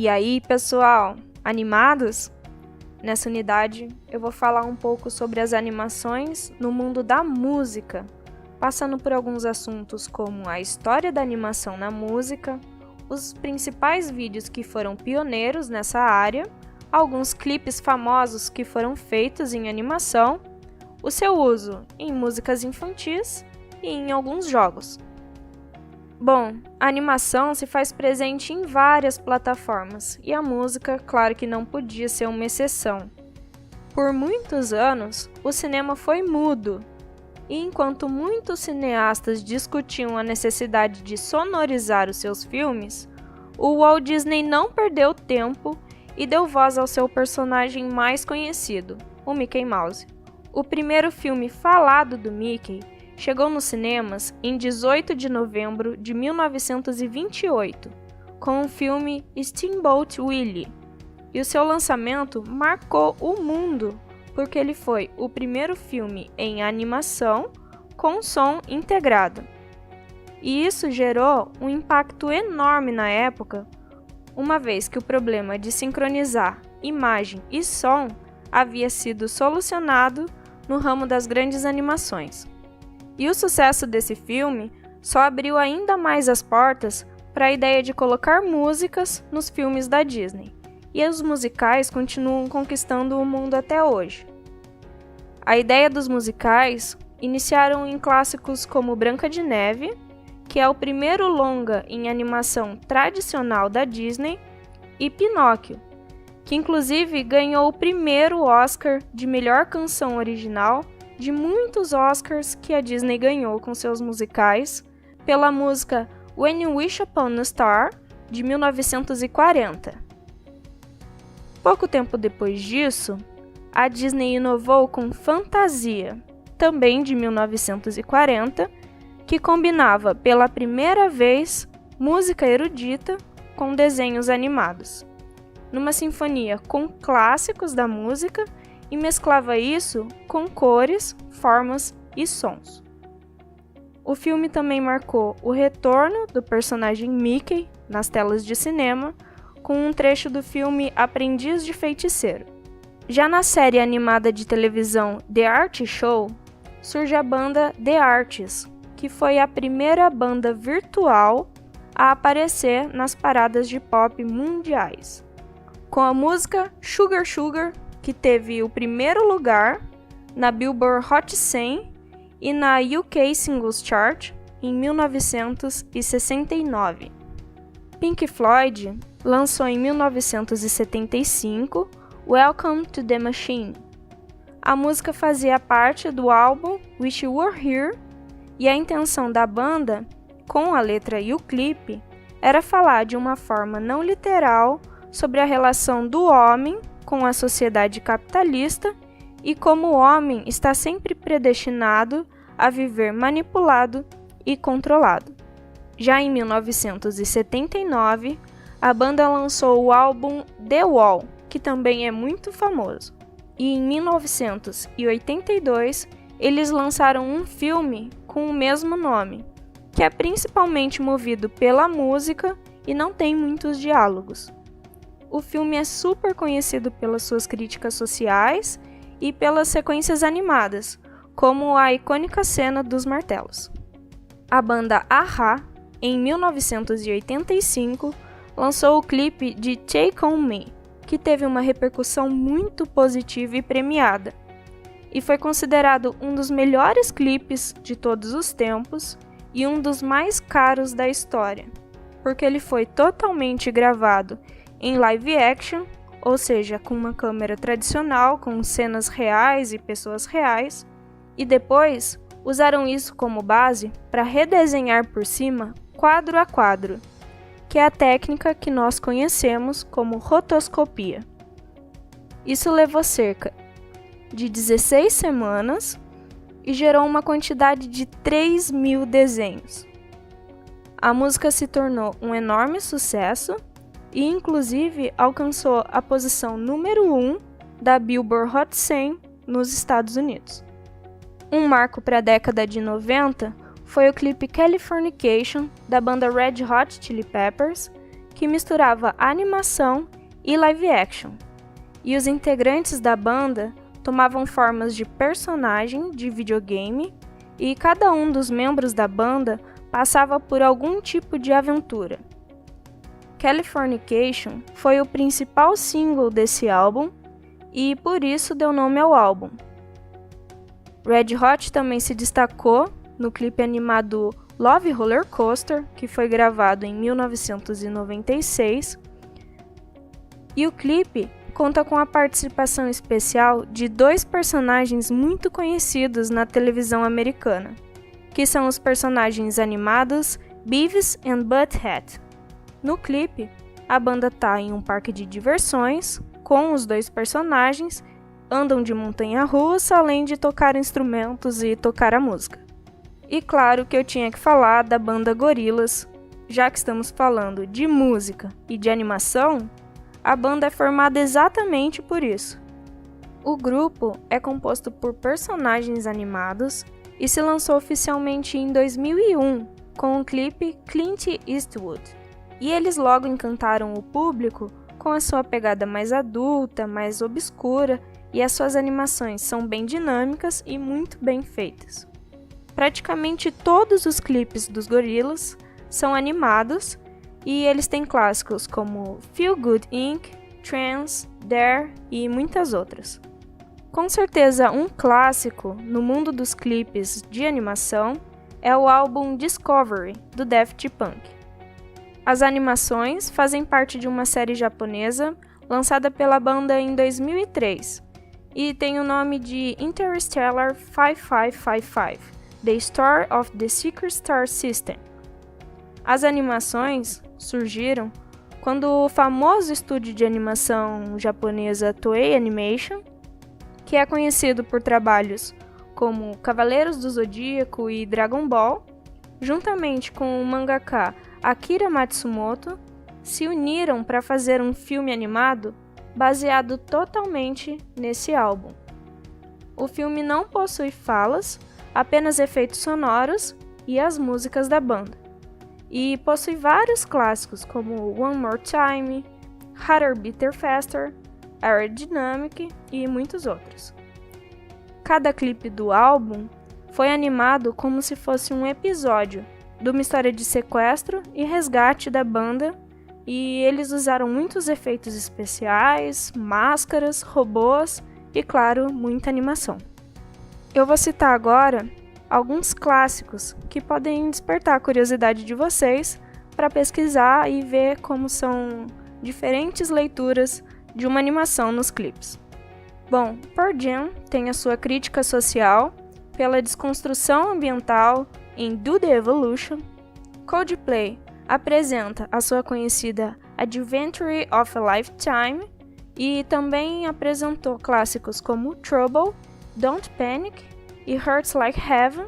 E aí, pessoal, animados? Nessa unidade, eu vou falar um pouco sobre as animações no mundo da música, passando por alguns assuntos como a história da animação na música, os principais vídeos que foram pioneiros nessa área, alguns clipes famosos que foram feitos em animação, o seu uso em músicas infantis e em alguns jogos. Bom, a animação se faz presente em várias plataformas e a música, claro que não podia ser uma exceção. Por muitos anos, o cinema foi mudo, e enquanto muitos cineastas discutiam a necessidade de sonorizar os seus filmes, o Walt Disney não perdeu tempo e deu voz ao seu personagem mais conhecido, o Mickey Mouse. O primeiro filme falado do Mickey chegou nos cinemas em 18 de novembro de 1928, com o filme Steamboat Willie, e o seu lançamento marcou o mundo porque ele foi o primeiro filme em animação com som integrado. E isso gerou um impacto enorme na época, uma vez que o problema de sincronizar imagem e som havia sido solucionado no ramo das grandes animações. E o sucesso desse filme só abriu ainda mais as portas para a ideia de colocar músicas nos filmes da Disney, e os musicais continuam conquistando o mundo até hoje. A ideia dos musicais iniciaram em clássicos como Branca de Neve, que é o primeiro longa em animação tradicional da Disney, e Pinóquio, que inclusive ganhou o primeiro Oscar de melhor canção original de muitos Oscars que a Disney ganhou com seus musicais, pela música When You Wish Upon a Star, de 1940. Pouco tempo depois disso, a Disney inovou com Fantasia, também de 1940, que combinava pela primeira vez música erudita com desenhos animados, numa sinfonia com clássicos da música, e mesclava isso com cores, formas e sons. O filme também marcou o retorno do personagem Mickey nas telas de cinema, com um trecho do filme Aprendiz de Feiticeiro. Já na série animada de televisão The Art Show, surge a banda The Arts, que foi a primeira banda virtual a aparecer nas paradas de pop mundiais, com a música Sugar Sugar, que teve o primeiro lugar na Billboard Hot 100 e na UK Singles Chart em 1969. Pink Floyd lançou em 1975 Welcome to the Machine. A música fazia parte do álbum Wish You Were Here, e a intenção da banda, com a letra e o clipe, era falar de uma forma não literal sobre a relação do homem com a sociedade capitalista e como o homem está sempre predestinado a viver manipulado e controlado. Já em 1979, a banda lançou o álbum The Wall, que também é muito famoso. E em 1982, eles lançaram um filme com o mesmo nome, que é principalmente movido pela música e não tem muitos diálogos. O filme é super conhecido pelas suas críticas sociais e pelas sequências animadas, como a icônica cena dos martelos. A banda a-ha, em 1985, lançou o clipe de Take On Me, que teve uma repercussão muito positiva e premiada, e foi considerado um dos melhores clipes de todos os tempos e um dos mais caros da história, porque ele foi totalmente gravado em live action, ou seja, com uma câmera tradicional, com cenas reais e pessoas reais, e depois usaram isso como base para redesenhar por cima quadro a quadro, que é a técnica que nós conhecemos como rotoscopia. Isso levou cerca de 16 semanas e gerou uma quantidade de 3.000 desenhos. A música se tornou um enorme sucesso e, inclusive, alcançou a posição número 1 da Billboard Hot 100 nos Estados Unidos. Um marco para a década de 90 foi o clipe Californication, da banda Red Hot Chili Peppers, que misturava animação e live action, e os integrantes da banda tomavam formas de personagem de videogame e cada um dos membros da banda passava por algum tipo de aventura. Californication foi o principal single desse álbum e por isso deu nome ao álbum. Red Hot também se destacou no clipe animado Love Roller Coaster, que foi gravado em 1996, e o clipe conta com a participação especial de dois personagens muito conhecidos na televisão americana, que são os personagens animados Beavis and Butt-Head. No clipe, a banda está em um parque de diversões, com os dois personagens, andam de montanha-russa, além de tocar instrumentos e tocar a música. E claro que eu tinha que falar da banda Gorillaz, já que estamos falando de música e de animação, a banda é formada exatamente por isso. O grupo é composto por personagens animados e se lançou oficialmente em 2001 com o clipe Clint Eastwood. E eles logo encantaram o público com a sua pegada mais adulta, mais obscura, e as suas animações são bem dinâmicas e muito bem feitas. Praticamente todos os clipes dos Gorillaz são animados e eles têm clássicos como Feel Good Inc., Trance, Dare e muitas outras. Com certeza um clássico no mundo dos clipes de animação é o álbum Discovery, do Daft Punk. As animações fazem parte de uma série japonesa lançada pela banda em 2003 e tem o nome de Interstellar 5555, The Story of the Secret Star System. As animações surgiram quando o famoso estúdio de animação japonesa Toei Animation, que é conhecido por trabalhos como Cavaleiros do Zodíaco e Dragon Ball, juntamente com o mangaka Akira Matsumoto, se uniram para fazer um filme animado baseado totalmente nesse álbum. O filme não possui falas, apenas efeitos sonoros e as músicas da banda. E possui vários clássicos como One More Time, Harder, Better, Faster, Aerodynamic e muitos outros. Cada clipe do álbum foi animado como se fosse um episódio de uma história de sequestro e resgate da banda, e eles usaram muitos efeitos especiais, máscaras, robôs e, claro, muita animação. Eu vou citar agora alguns clássicos que podem despertar a curiosidade de vocês para pesquisar e ver como são diferentes leituras de uma animação nos clipes. Bom, Pearl Jam tem a sua crítica social pela desconstrução ambiental em Do The Evolution. Coldplay apresenta a sua conhecida Adventure of a Lifetime e também apresentou clássicos como Trouble, Don't Panic e Hurts Like Heaven.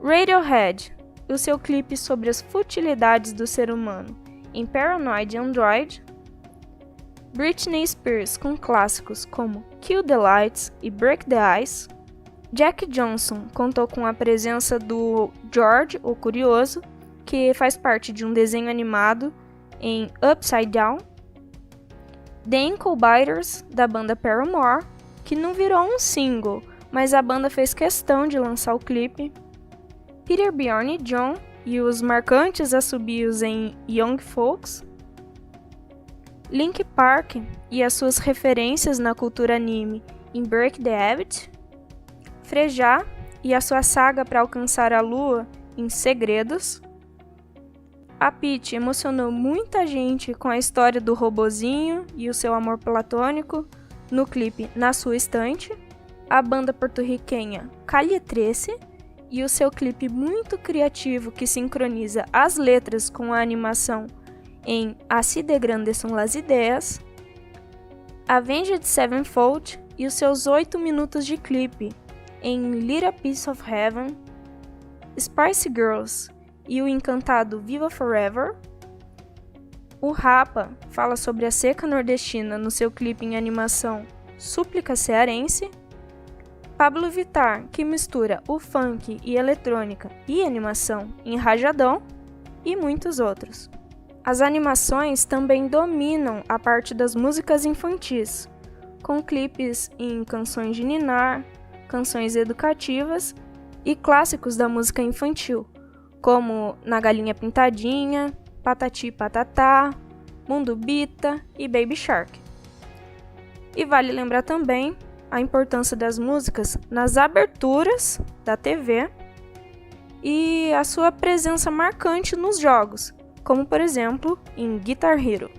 Radiohead, o seu clipe sobre as futilidades do ser humano em Paranoid Android. Britney Spears com clássicos como Kill the Lights e Break the Ice. Jack Johnson contou com a presença do George, o Curioso, que faz parte de um desenho animado em Upside Down. The Ankle Biters, da banda Paramore, que não virou um single, mas a banda fez questão de lançar o clipe. Peter, Bjorn e John e os marcantes assobios em Young Folks. Linkin Park e as suas referências na cultura anime em Break the Habit. Frejá e a sua saga para alcançar a lua em Segredos. A Pitty emocionou muita gente com a história do robozinho e o seu amor platônico no clipe Na Sua Estante. A banda porto-riquenha Calle 13 e o seu clipe muito criativo que sincroniza as letras com a animação em Así de Grandes Son las Ideas. Avenged Sevenfold e os seus 8 minutos de clipe em Little Piece of Heaven. Spice Girls e o encantado Viva Forever. O Rapa fala sobre a seca nordestina no seu clipe em animação Súplica Cearense. Pablo Vittar, que mistura o funk e eletrônica e animação em Rajadão, e muitos outros. As animações também dominam a parte das músicas infantis, com clipes em canções de ninar, canções educativas e clássicos da música infantil, como Na Galinha Pintadinha, Patati Patatá, Mundo Bita e Baby Shark. E vale lembrar também a importância das músicas nas aberturas da TV e a sua presença marcante nos jogos, como por exemplo em Guitar Hero.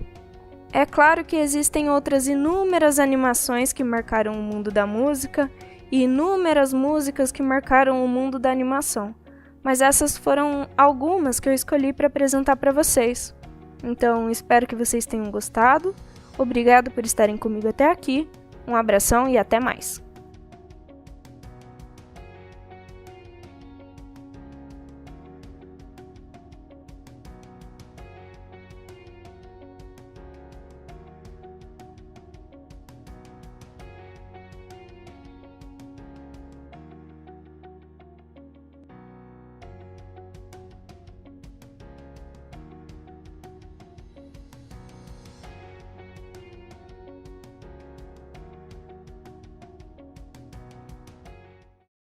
É claro que existem outras inúmeras animações que marcaram o mundo da música e inúmeras músicas que marcaram o mundo da animação, mas essas foram algumas que eu escolhi para apresentar para vocês. Então, espero que vocês tenham gostado. Obrigado por estarem comigo até aqui. Um abração e até mais!